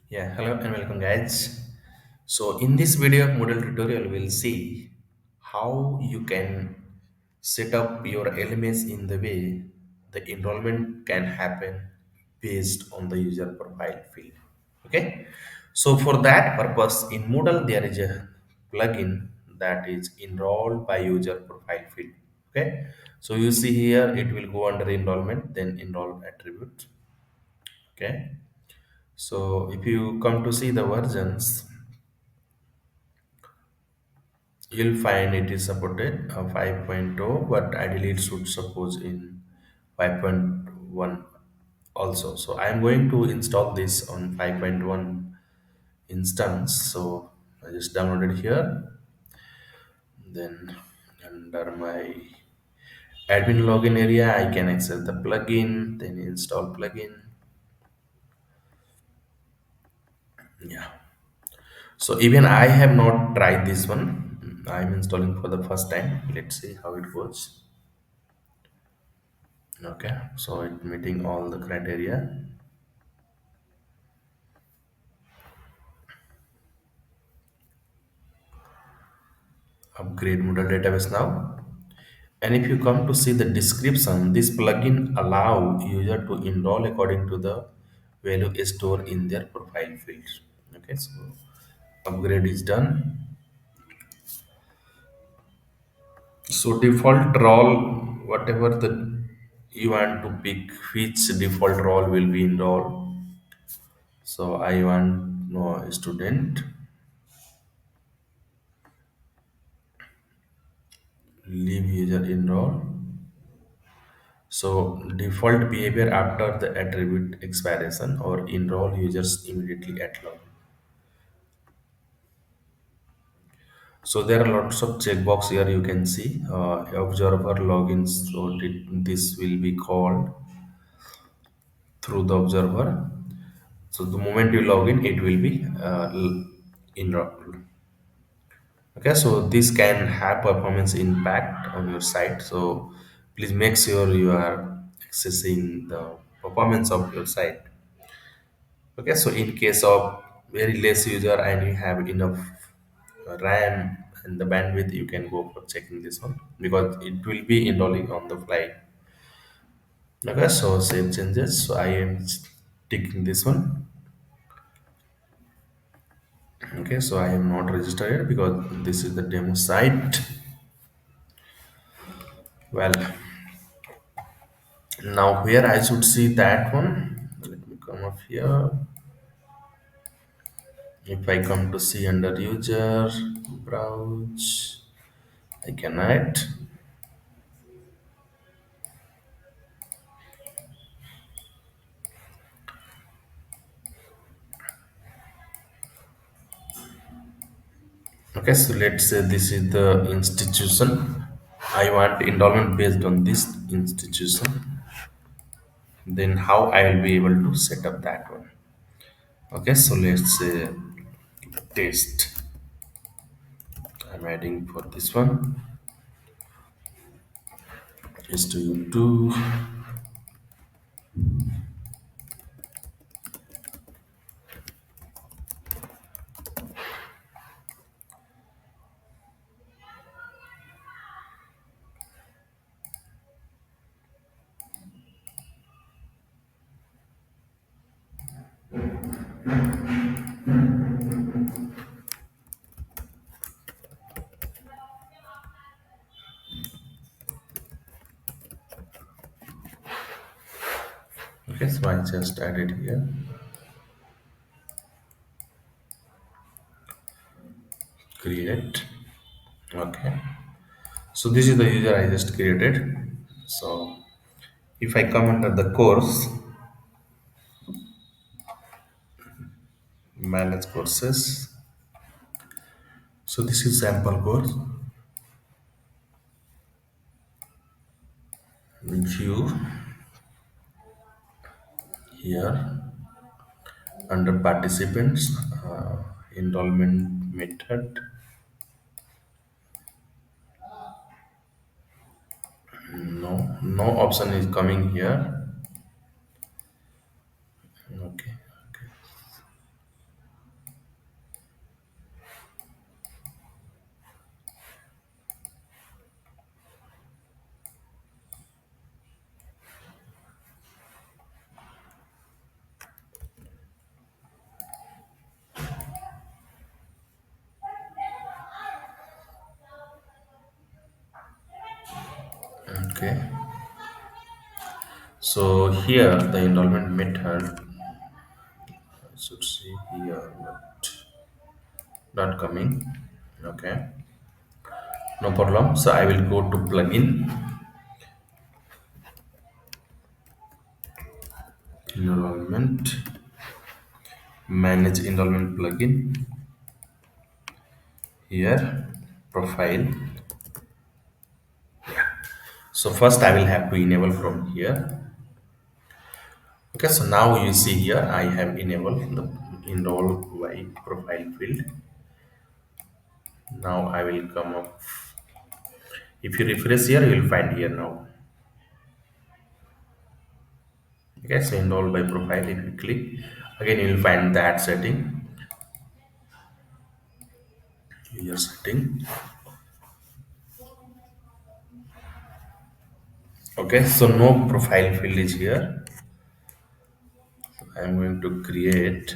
Yeah, hello and welcome guys. So in this video model tutorial we'll see how you can set up your LMS in the way the enrollment can happen based on the user profile field. Okay. So for that purpose in Moodle there is a plugin that is enrolled by user profile field. Okay. So you see here it will go under enrollment then enroll attribute. Okay. So if you come to see the versions, you'll find it is supported 5.0, but ideally it should support in 5.1 also. So I'm going to install this on 5.1 instance. So I just downloaded here. Then under my admin login area, I can access the plugin, then install plugin. Yeah. So even I have not tried this one. I'm installing for the first time. Let's see how it goes. Okay, so it meeting all the criteria. Upgrade Moodle database now. And if you come to see the description, this plugin allow user to enroll according to the value stored in their profile field. Okay, so upgrade is done. So default role, whatever the you want to pick, which default role will be enrolled. So I want no student, leave user enroll. So default behavior after the attribute expiration or enroll users immediately at login. So there are lots of checkbox here you can see. Observer logins. So this will be called through the observer. So the moment you log in, it will be enrolled. Okay, so this can have performance impact on your site. So please make sure you are accessing the performance of your site. Okay, so in case of very less user and you have enough RAM and the bandwidth, you can go for checking this one because it will be enrolling on the fly. Okay, so save changes. So I am taking this one. Okay, so I am not registered yet because this is the demo site. Well, now where I should see that one. Let me come up here. If I come to see under user, browse, I can add. Okay, so let's say this is the institution. I want endowment based on this institution. Then how I will be able to set up that one. Okay, so let's say test. I'm adding for this one is to do. Okay, so I just added here. Create. Okay. So this is the user I just created. So if I come under the course, manage courses. So this is sample course. View here under participants, enrollment method. No, no option is coming here. Okay, okay. Okay. So here the enrollment method I should see here, but not coming. Okay, no problem. So I will go to plugin, enrollment, manage enrollment plugin. Here, profile. So first I will have to enable from here. Okay, so now you see here I have enabled the enroll by profile field. Now I will come up. If you refresh here, you will find here now. Okay, so enroll by profile. If you click again, you will find that setting. User setting. Okay, so no profile field is here. I'm going to create.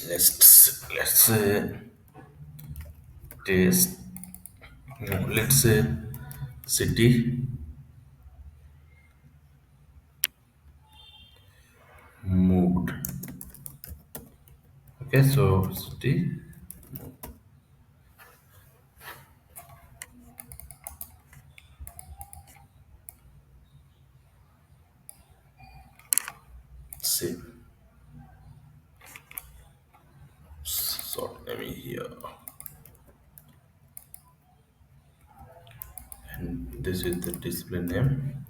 Let's say test. No, let's say city moved. Okay, so city save. Sort name here, and this is the display name.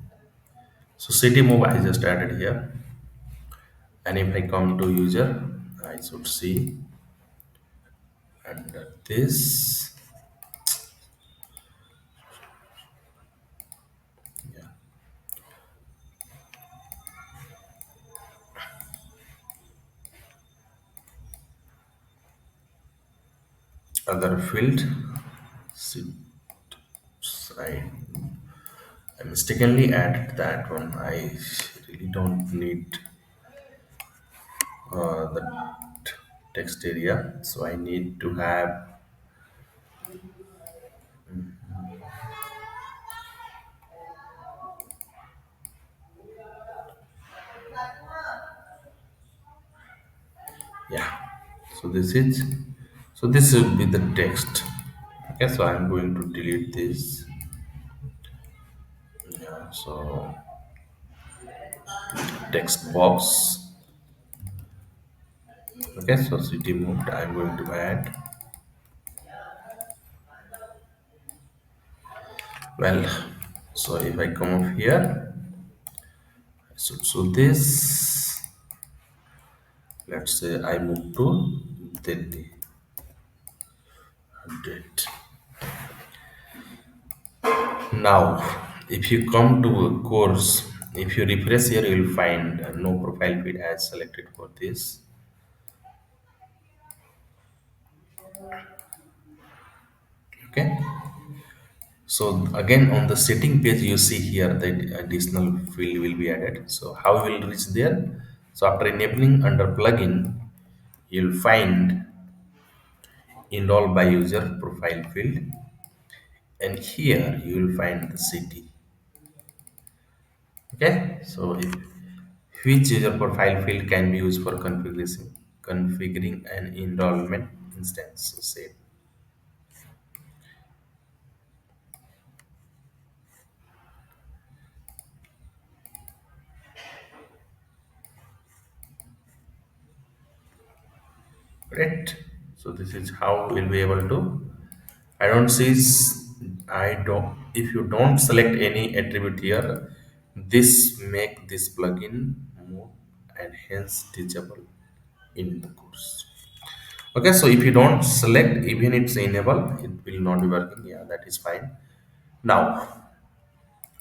So city move I just added here, and if I come to user, I should see under this. Yeah, other field. See, I mistakenly added that one. I really don't need the text area, so I need to have, yeah. So this would be the text. Okay, so I'm going to delete this. Yeah, so text box. Okay, so city moved. I'm going to add. Well, so if I come up here, so this. Let's say I move to Delhi. Date. Now, if you come to a course, if you refresh here, you will find no profile feed as selected for this. Okay. So again, on the setting page, you see here that additional field will be added. So how we will reach there? So after enabling under plugin, you'll find enroll by user profile field, and here you will find the city. Okay. So if which user profile field can be used for configuring an enrollment instance. So say correct. So this is how we'll be able to. I don't see. I don't. If you don't select any attribute here, this make this plugin move and hence teachable in the course. Okay, so if you don't select, even it's enable, it will not be working. Yeah, that is fine. Now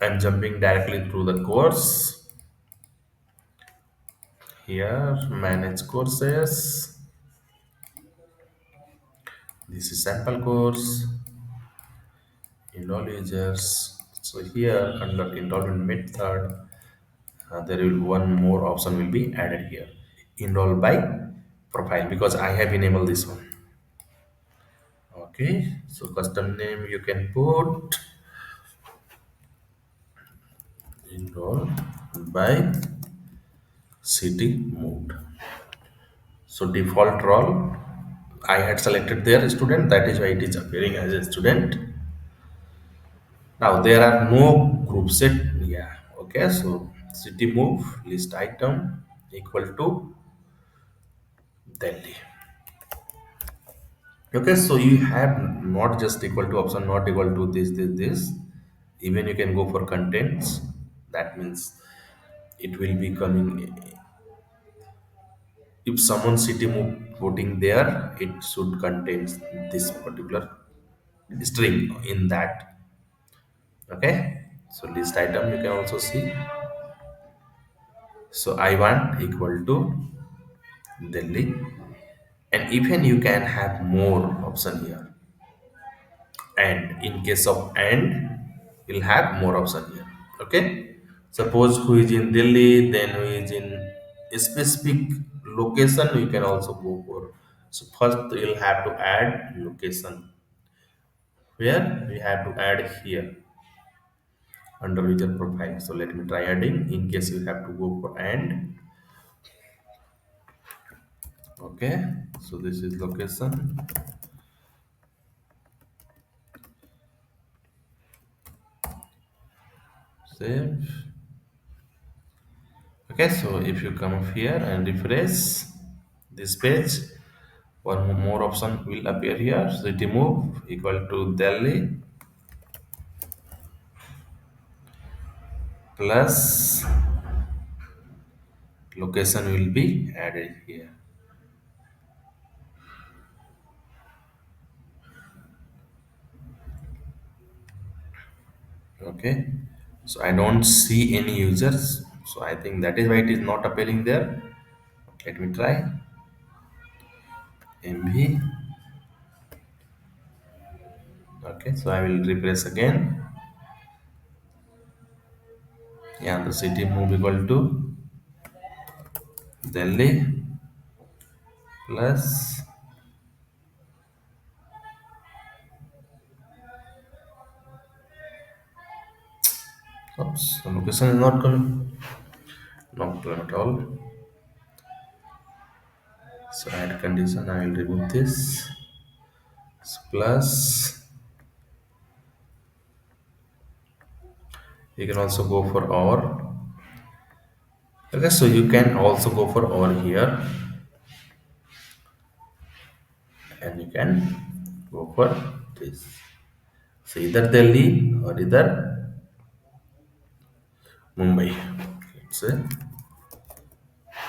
I'm jumping directly through the course. Here, manage courses. This is sample course, enroll users. So here under enrollment method, there will one more option will be added here. Enroll by profile because I have enabled this one. Okay, so custom name you can put enroll by city moved. So default role I had selected there student, that is why it is appearing as a student. Now there are no group set. Yeah. Okay. So city move list item equal to Delhi. Okay. So you have not just equal to option not equal to this. Even you can go for contents. That means it will be coming. If someone city move voting there, it should contain this particular string in that. Okay. So list item you can also see. So I want equal to Delhi, and even you can have more option here, and in case of and you'll have more option here. Okay, suppose who is in Delhi, then who is in a specific location, we can also go for. So first you'll have to add location, where we have to add here under user profile. So let me try adding in case you have to go for and. Okay, so this is location. Save. Okay, so if you come up here and refresh this page, one more option will appear here. City move equal to Delhi plus location will be added here. Okay, so I don't see any users, so I think that is why it is not appearing there. Let me try MV. Okay, so I will refresh again. Yeah, the city move equal to Delhi plus. Oops, the location is not coming. No problem at all. So add condition, I will remove this. So plus, you can also go for or. Okay, so you can also go for or here, and you can go for this. So either Delhi or either Mumbai. Let's say.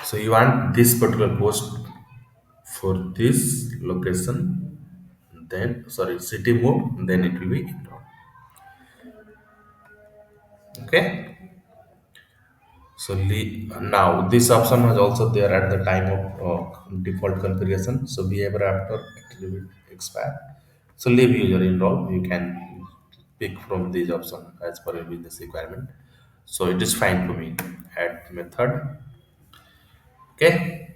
So you want this particular post for this location, then sorry, city move, then it will be indoor. Okay. So now this option was also there at the time of default configuration. So behavior after attribute expire. So leave user enroll. You can pick from this option as per your business requirement. So it is fine for me. Add method. Okay.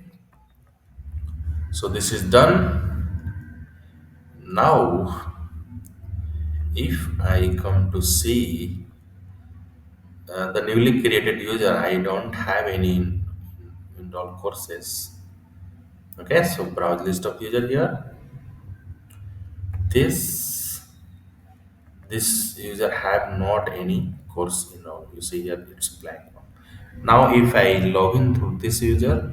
So this is done. Now, if I come to see the newly created user, I don't have any enroll courses. Okay, so browse list of user here. This user have not any course you see here it's blank. Now if I log in through this user,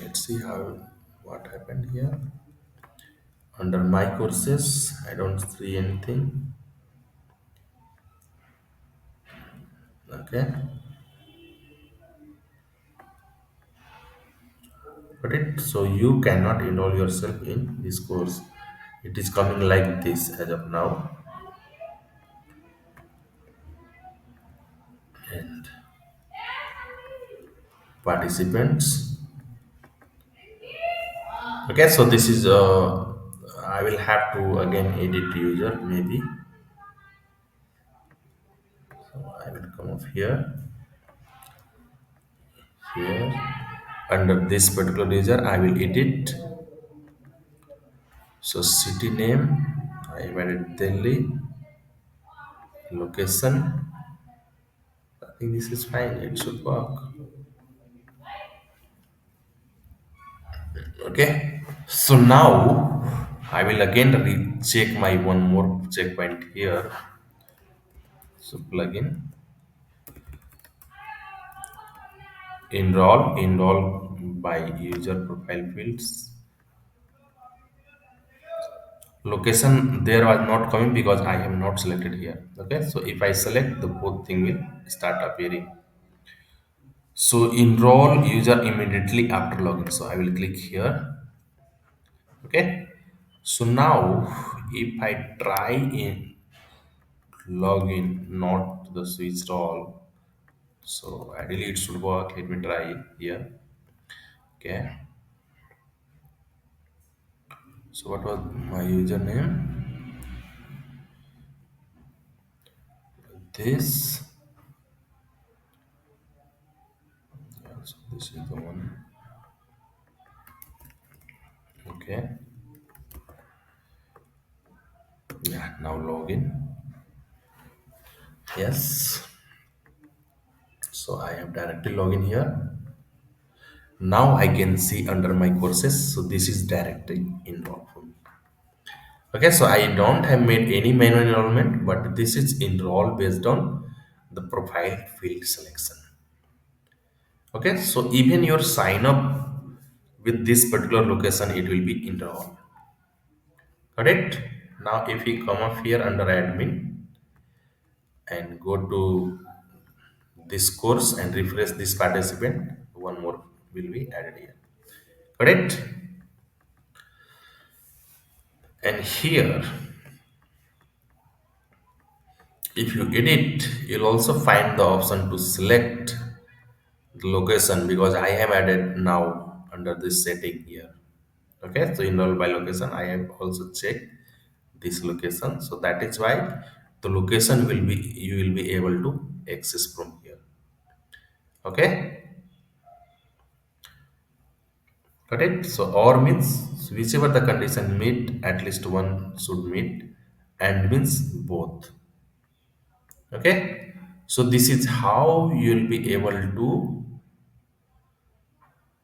let's see how what happened here. Under my courses I don't see anything. Okay, but it so you cannot enroll yourself in this course. It is coming like this as of now. And participants. Okay, so this is I will have to again edit user maybe. So I will come up here, here. Under this particular user I will edit. So city name I have added Delhi. Location, I think this is fine, it should work. Okay, so now I will again recheck my one more checkpoint here. So plugin enroll by user profile fields. Location there was not coming because I have not selected here. Okay, so if I select, the both thing will start appearing. So enroll user immediately after login. So I will click here. Okay. So now if I try in login, not the switched all. So ideally it should work. Let me try it here. Okay. So what was my username? This. Yeah, so this is the one. Okay. Yeah. Now login. Yes. So I have directly login here. Now I can see under my courses. So this is directly enrolled for me. Okay, so I don't have made any manual enrollment, but this is enroll based on the profile field selection. Okay, so even your sign up with this particular location, it will be enroll. Correct? Now, if we come up here under admin and go to this course and refresh this participant, one more will be added here. Correct? And here, if you edit, you'll also find the option to select the location because I have added now under this setting here. Okay, so enroll by location, I have also checked this location. So that is why the location will be you will be able to access from here. Okay, got it? So or means whichever the condition meet, at least one should meet, and means both. Okay, so this is how you will be able to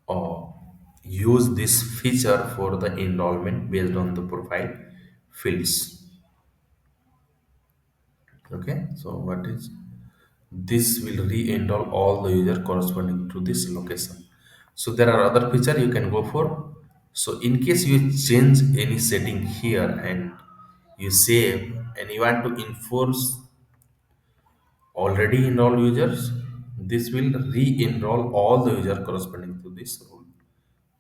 or use this feature for the enrollment based on the profile fields. Okay, so what is this will re-enroll all the user corresponding to this location. So there are other feature you can go for. So in case you change any setting here and you save and you want to enforce already enrolled users, this will re-enroll all the user corresponding to this rule.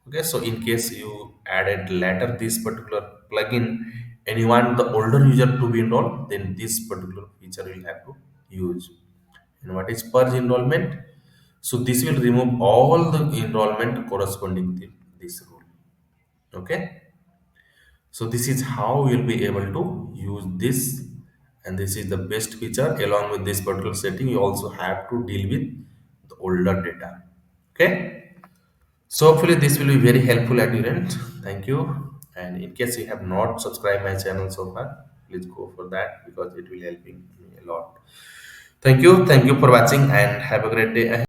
Okay, so in case you added later this particular plugin and you want the older user to be enrolled, then this particular feature will have to use. And what is purge enrollment? So this will remove all the enrollment corresponding to this rule. Okay, so this is how you'll be able to use this, and this is the best feature. Along with this particular setting, you also have to deal with the older data. Okay. So hopefully this will be very helpful at your end. Thank you. And in case you have not subscribed my channel so far, please go for that because it will helping me a lot. Thank you. Thank you for watching and have a great day ahead.